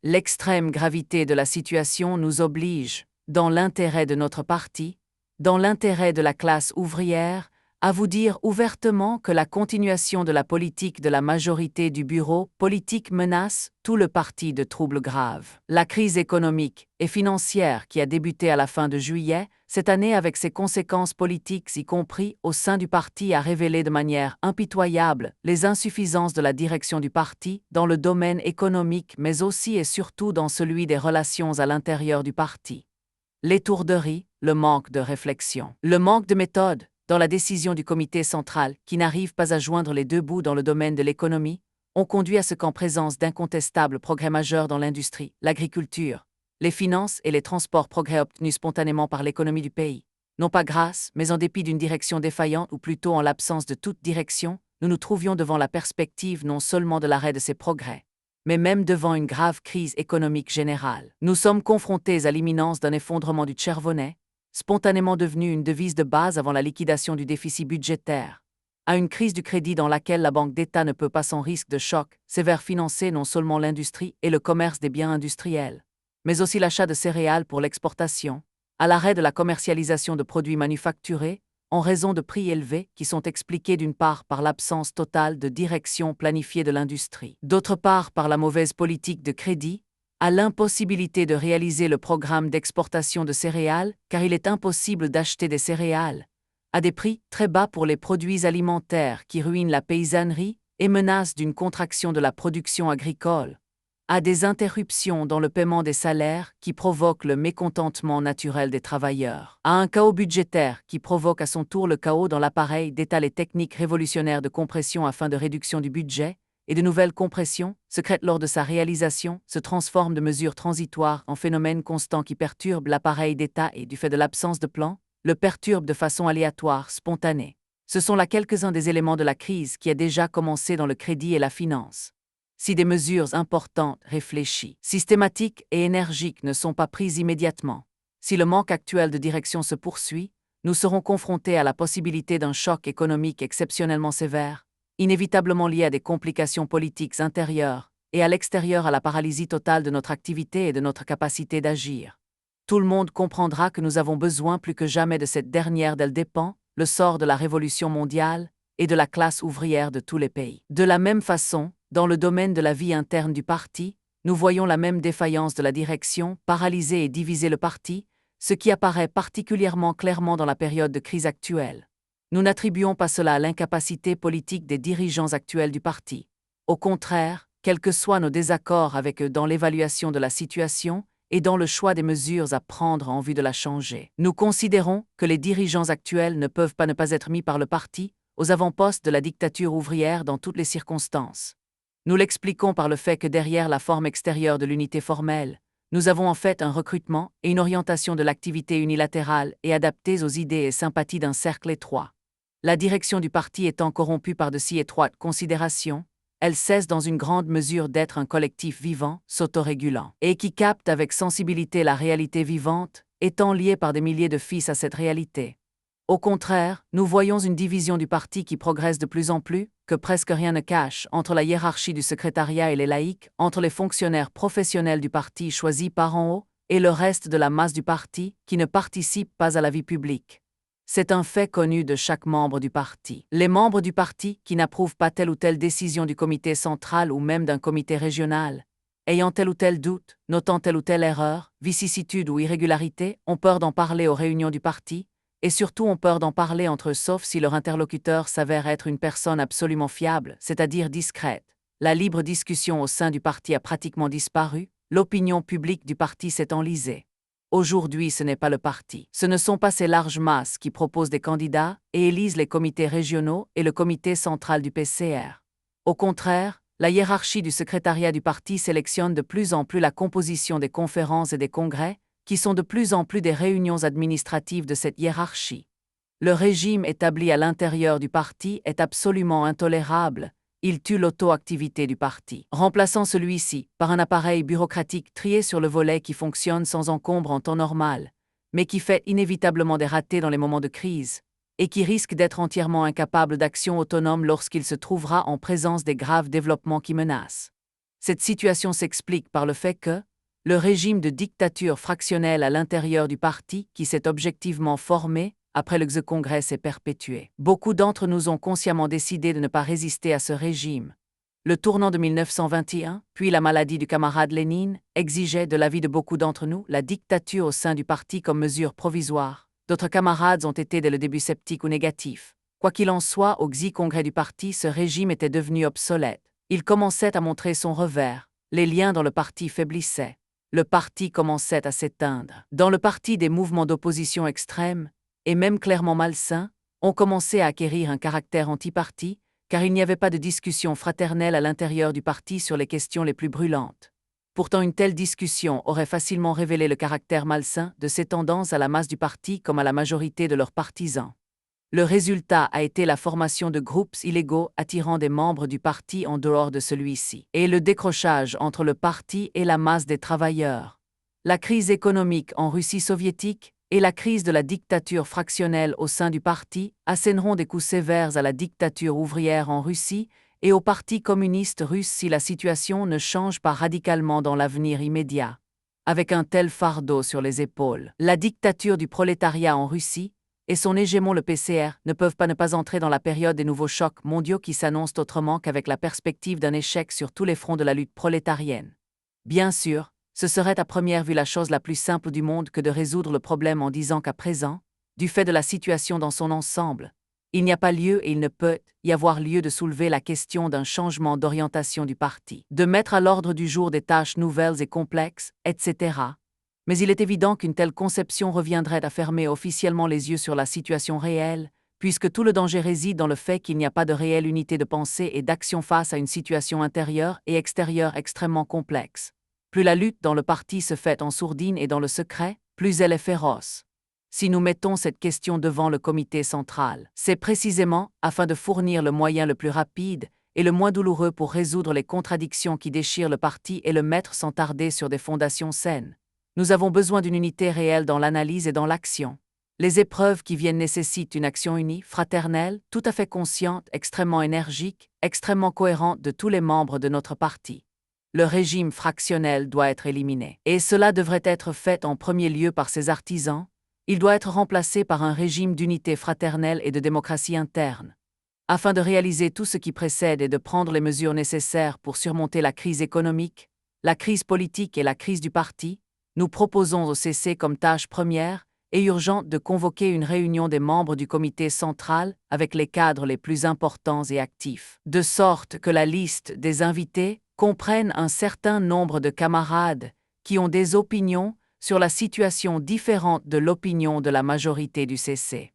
L'extrême gravité de la situation nous oblige, dans l'intérêt de notre parti, dans l'intérêt de la classe ouvrière, à vous dire ouvertement que la continuation de la politique de la majorité du bureau politique menace tout le parti de troubles graves. La crise économique et financière qui a débuté à la fin de juillet, cette année avec ses conséquences politiques y compris au sein du parti a révélé de manière impitoyable les insuffisances de la direction du parti dans le domaine économique mais aussi et surtout dans celui des relations à l'intérieur du parti. L'étourderie, le manque de réflexion, le manque de méthode dans la décision du comité central qui n'arrive pas à joindre les deux bouts dans le domaine de l'économie, ont conduit à ce qu'en présence d'incontestables progrès majeurs dans l'industrie, l'agriculture, les finances et les transports progrès obtenus spontanément par l'économie du pays, non pas grâce, mais en dépit d'une direction défaillante ou plutôt en l'absence de toute direction, nous nous trouvions devant la perspective non seulement de l'arrêt de ces progrès, mais même devant une grave crise économique générale. Nous sommes confrontés à l'imminence d'un effondrement du tchervonnet, spontanément devenu une devise de base avant la liquidation du déficit budgétaire, à une crise du crédit dans laquelle la Banque d'État ne peut pas sans risque de choc sévère financer non seulement l'industrie et le commerce des biens industriels, mais aussi l'achat de céréales pour l'exportation, à l'arrêt de la commercialisation de produits manufacturés, en raison de prix élevés qui sont expliqués d'une part par l'absence totale de direction planifiée de l'industrie, d'autre part par la mauvaise politique de crédit, à l'impossibilité de réaliser le programme d'exportation de céréales, car il est impossible d'acheter des céréales, à des prix très bas pour les produits alimentaires qui ruinent la paysannerie et menacent d'une contraction de la production agricole, à des interruptions dans le paiement des salaires qui provoquent le mécontentement naturel des travailleurs, à un chaos budgétaire qui provoque à son tour le chaos dans l'appareil d'État les techniques révolutionnaires de compression afin de réduction du budget, et de nouvelles compressions, secrètes lors de sa réalisation, se transforment de mesures transitoires en phénomènes constants qui perturbent l'appareil d'État et, du fait de l'absence de plan, le perturbent de façon aléatoire, spontanée. Ce sont là quelques-uns des éléments de la crise qui a déjà commencé dans le crédit et la finance. Si des mesures importantes, réfléchies, systématiques et énergiques ne sont pas prises immédiatement, si le manque actuel de direction se poursuit, nous serons confrontés à la possibilité d'un choc économique exceptionnellement sévère, inévitablement lié à des complications politiques intérieures et à l'extérieur à la paralysie totale de notre activité et de notre capacité d'agir. Tout le monde comprendra que nous avons besoin plus que jamais de cette dernière d'elle dépend, le sort de la révolution mondiale et de la classe ouvrière de tous les pays. De la même façon, dans le domaine de la vie interne du parti, nous voyons la même défaillance de la direction, paralyser et diviser le parti, ce qui apparaît particulièrement clairement dans la période de crise actuelle. Nous n'attribuons pas cela à l'incapacité politique des dirigeants actuels du parti. Au contraire, quels que soient nos désaccords avec eux dans l'évaluation de la situation et dans le choix des mesures à prendre en vue de la changer, nous considérons que les dirigeants actuels ne peuvent pas ne pas être mis par le parti aux avant-postes de la dictature ouvrière dans toutes les circonstances. Nous l'expliquons par le fait que derrière la forme extérieure de l'unité formelle, nous avons en fait un recrutement et une orientation de l'activité unilatérale et adaptées aux idées et sympathies d'un cercle étroit. La direction du parti étant corrompue par de si étroites considérations, elle cesse dans une grande mesure d'être un collectif vivant, s'autorégulant, et qui capte avec sensibilité la réalité vivante, étant lié par des milliers de fils à cette réalité. Au contraire, nous voyons une division du parti qui progresse de plus en plus, que presque rien ne cache, entre la hiérarchie du secrétariat et les laïcs, entre les fonctionnaires professionnels du parti choisis par en haut, et le reste de la masse du parti qui ne participe pas à la vie publique. C'est un fait connu de chaque membre du parti. Les membres du parti qui n'approuvent pas telle ou telle décision du comité central ou même d'un comité régional, ayant tel ou tel doute, notant telle ou telle erreur, vicissitude ou irrégularité, ont peur d'en parler aux réunions du parti, et surtout ont peur d'en parler entre eux sauf si leur interlocuteur s'avère être une personne absolument fiable, c'est-à-dire discrète. La libre discussion au sein du parti a pratiquement disparu, l'opinion publique du parti s'est enlisée. Aujourd'hui, ce n'est pas le parti. Ce ne sont pas ces larges masses qui proposent des candidats et élisent les comités régionaux et le comité central du PCR. Au contraire, la hiérarchie du secrétariat du parti sélectionne de plus en plus la composition des conférences et des congrès, qui sont de plus en plus des réunions administratives de cette hiérarchie. Le régime établi à l'intérieur du parti est absolument intolérable. Il tue l'auto-activité du parti, remplaçant celui-ci par un appareil bureaucratique trié sur le volet qui fonctionne sans encombre en temps normal, mais qui fait inévitablement des ratés dans les moments de crise, et qui risque d'être entièrement incapable d'action autonome lorsqu'il se trouvera en présence des graves développements qui menacent. Cette situation s'explique par le fait que le régime de dictature fractionnelle à l'intérieur du parti qui s'est objectivement formé après le Congrès s'est perpétué. Beaucoup d'entre nous ont consciemment décidé de ne pas résister à ce régime. Le tournant de 1921, puis la maladie du camarade Lénine, exigeaient de l'avis de beaucoup d'entre nous la dictature au sein du parti comme mesure provisoire. D'autres camarades ont été dès le début sceptiques ou négatifs. Quoi qu'il en soit, au Congrès du parti, ce régime était devenu obsolète. Il commençait à montrer son revers. Les liens dans le parti faiblissaient. Le parti commençait à s'éteindre. Dans le parti, des mouvements d'opposition extrêmes, et même clairement malsains, ont commencé à acquérir un caractère anti-parti, car il n'y avait pas de discussion fraternelle à l'intérieur du parti sur les questions les plus brûlantes. Pourtant, une telle discussion aurait facilement révélé le caractère malsain de ces tendances à la masse du parti comme à la majorité de leurs partisans. Le résultat a été la formation de groupes illégaux attirant des membres du parti en dehors de celui-ci, et le décrochage entre le parti et la masse des travailleurs. La crise économique en Russie soviétique et la crise de la dictature fractionnelle au sein du parti asséneront des coups sévères à la dictature ouvrière en Russie et au Parti communiste russe si la situation ne change pas radicalement dans l'avenir immédiat. Avec un tel fardeau sur les épaules, la dictature du prolétariat en Russie et son hégémon le PCR ne peuvent pas ne pas entrer dans la période des nouveaux chocs mondiaux qui s'annoncent autrement qu'avec la perspective d'un échec sur tous les fronts de la lutte prolétarienne. Bien sûr, ce serait à première vue la chose la plus simple du monde que de résoudre le problème en disant qu'à présent, du fait de la situation dans son ensemble, il n'y a pas lieu et il ne peut y avoir lieu de soulever la question d'un changement d'orientation du parti, de mettre à l'ordre du jour des tâches nouvelles et complexes, etc. Mais il est évident qu'une telle conception reviendrait à fermer officiellement les yeux sur la situation réelle, puisque tout le danger réside dans le fait qu'il n'y a pas de réelle unité de pensée et d'action face à une situation intérieure et extérieure extrêmement complexe. Plus la lutte dans le parti se fait en sourdine et dans le secret, plus elle est féroce. Si nous mettons cette question devant le comité central, c'est précisément afin de fournir le moyen le plus rapide et le moins douloureux pour résoudre les contradictions qui déchirent le parti et le mettre sans tarder sur des fondations saines. Nous avons besoin d'une unité réelle dans l'analyse et dans l'action. Les épreuves qui viennent nécessitent une action unie, fraternelle, tout à fait consciente, extrêmement énergique, extrêmement cohérente de tous les membres de notre parti. Le régime fractionnel doit être éliminé. Et cela devrait être fait en premier lieu par ses artisans. Il doit être remplacé par un régime d'unité fraternelle et de démocratie interne. Afin de réaliser tout ce qui précède et de prendre les mesures nécessaires pour surmonter la crise économique, la crise politique et la crise du parti, nous proposons au CC comme tâche première et urgente de convoquer une réunion des membres du comité central avec les cadres les plus importants et actifs, de sorte que la liste des invités comprennent un certain nombre de camarades qui ont des opinions sur la situation différente de l'opinion de la majorité du CC.